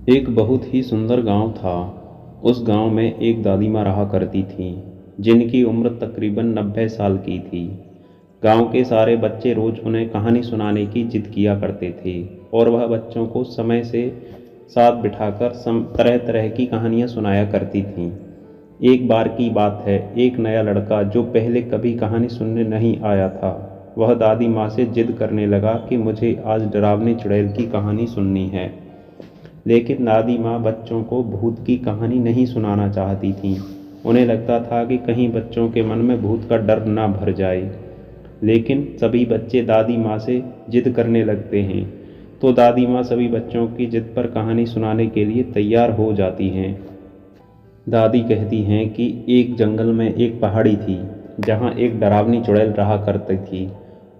एक बहुत ही सुंदर गांव था। उस गांव में एक दादी माँ रहा करती थीं, जिनकी उम्र तकरीबन 90 साल की थी। गांव के सारे बच्चे रोज उन्हें कहानी सुनाने की जिद किया करते थे और वह बच्चों को समय से साथ बिठाकर तरह तरह की कहानियाँ सुनाया करती थीं। एक बार की बात है, एक नया लड़का जो पहले कभी कहानी सुनने नहीं आया था, वह दादी माँ से जिद करने लगा कि मुझे आज डरावनी चुड़ैल की कहानी सुननी है। लेकिन दादी माँ बच्चों को भूत की कहानी नहीं सुनाना चाहती थीं। उन्हें लगता था कि कहीं बच्चों के मन में भूत का डर ना भर जाए। लेकिन सभी बच्चे दादी माँ से जिद करने लगते हैं, तो दादी माँ सभी बच्चों की जिद पर कहानी सुनाने के लिए तैयार हो जाती हैं। दादी कहती हैं कि एक जंगल में एक पहाड़ी थी, जहाँ एक डरावनी चुड़ैल रहा करती थी।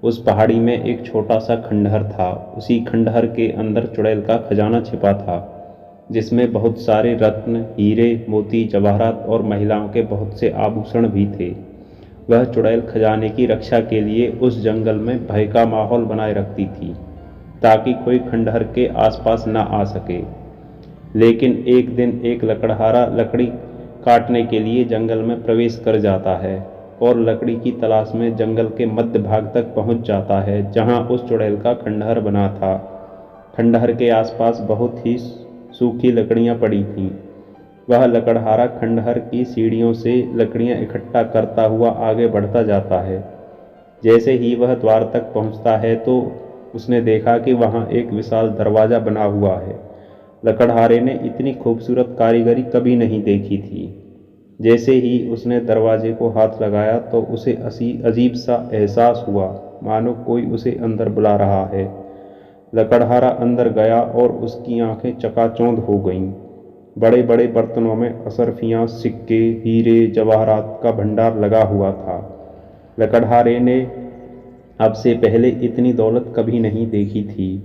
उस पहाड़ी में एक छोटा सा खंडहर था। उसी खंडहर के अंदर चुड़ैल का खजाना छिपा था, जिसमें बहुत सारे रत्न, हीरे, मोती, जवाहरात और महिलाओं के बहुत से आभूषण भी थे। वह चुड़ैल खजाने की रक्षा के लिए उस जंगल में भय का माहौल बनाए रखती थी, ताकि कोई खंडहर के आसपास न आ सके। लेकिन एक दिन एक लकड़हारा लकड़ी काटने के लिए जंगल में प्रवेश कर जाता है और लकड़ी की तलाश में जंगल के मध्य भाग तक पहुंच जाता है, जहां उस चुड़ैल का खंडहर बना था। खंडहर के आसपास बहुत ही सूखी लकड़ियां पड़ी थीं। वह लकड़हारा खंडहर की सीढ़ियों से लकड़ियां इकट्ठा करता हुआ आगे बढ़ता जाता है। जैसे ही वह द्वार तक पहुंचता है तो उसने देखा कि वहां एक विशाल दरवाज़ा बना हुआ है। लकड़हारे ने इतनी खूबसूरत कारीगरी कभी नहीं देखी थी। जैसे ही उसने दरवाजे को हाथ लगाया तो उसे अजीब सा एहसास हुआ, मानो कोई उसे अंदर बुला रहा है। लकड़हारा अंदर गया और उसकी आंखें चकाचौंध हो गईं। बड़े बड़े बर्तनों में अशर्फियाँ, सिक्के, हीरे, जवाहरात का भंडार लगा हुआ था। लकड़हारे ने अब से पहले इतनी दौलत कभी नहीं देखी थी।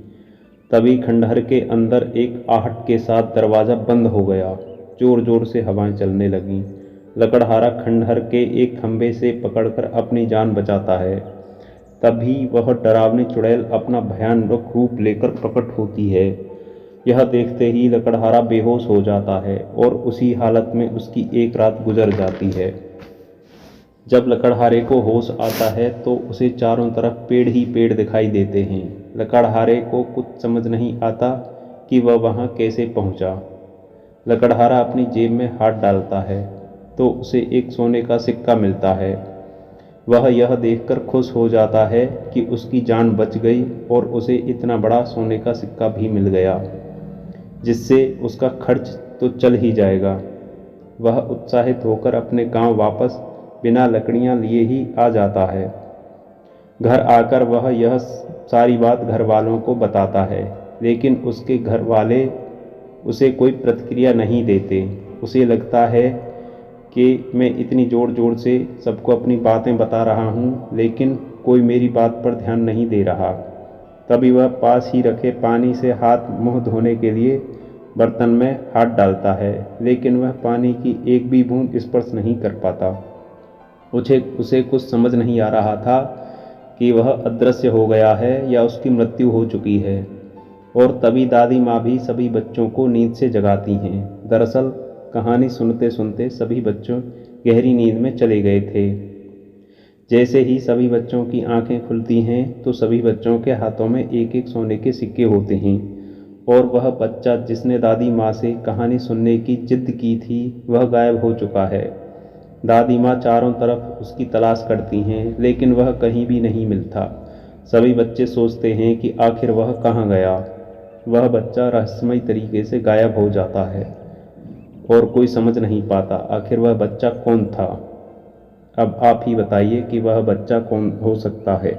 तभी खंडहर के अंदर एक आहट के साथ दरवाज़ा बंद हो गया। जोर जोर से हवाएं चलने लगीं। लकड़हारा खंडहर के एक खंभे से पकड़कर अपनी जान बचाता है। तभी वह डरावनी चुड़ैल अपना भयानक रूप लेकर प्रकट होती है। यह देखते ही लकड़हारा बेहोश हो जाता है और उसी हालत में उसकी एक रात गुजर जाती है। जब लकड़हारे को होश आता है तो उसे चारों तरफ पेड़ ही पेड़ दिखाई देते हैं। लकड़हारे को कुछ समझ नहीं आता कि वह वहाँ कैसे पहुँचा। लकड़हारा अपनी जेब में हाथ डालता है तो उसे एक सोने का सिक्का मिलता है। वह यह देखकर खुश हो जाता है कि उसकी जान बच गई और उसे इतना बड़ा सोने का सिक्का भी मिल गया, जिससे उसका खर्च तो चल ही जाएगा। वह उत्साहित होकर अपने गांव वापस बिना लकड़ियां लिए ही आ जाता है। घर आकर वह यह सारी बात घर वालों को बताता है, लेकिन उसके घर वाले उसे कोई प्रतिक्रिया नहीं देते। उसे लगता है कि मैं इतनी ज़ोर ज़ोर से सबको अपनी बातें बता रहा हूँ, लेकिन कोई मेरी बात पर ध्यान नहीं दे रहा। तभी वह पास ही रखे पानी से हाथ मुंह धोने के लिए बर्तन में हाथ डालता है, लेकिन वह पानी की एक भी बूंद स्पर्श नहीं कर पाता। उसे कुछ समझ नहीं आ रहा था कि वह अदृश्य हो गया है या उसकी मृत्यु हो चुकी है। और तभी दादी माँ भी सभी बच्चों को नींद से जगाती हैं। दरअसल कहानी सुनते सुनते सभी बच्चों गहरी नींद में चले गए थे। जैसे ही सभी बच्चों की आंखें खुलती हैं तो सभी बच्चों के हाथों में एक एक सोने के सिक्के होते हैं और वह बच्चा जिसने दादी माँ से कहानी सुनने की जिद की थी, वह गायब हो चुका है। दादी माँ चारों तरफ उसकी तलाश करती हैं, लेकिन वह कहीं भी नहीं मिलता। सभी बच्चे सोचते हैं कि आखिर वह कहाँ गया। वह बच्चा रहस्यमय तरीके से गायब हो जाता है और कोई समझ नहीं पाता आखिर वह बच्चा कौन था। अब आप ही बताइए कि वह बच्चा कौन हो सकता है।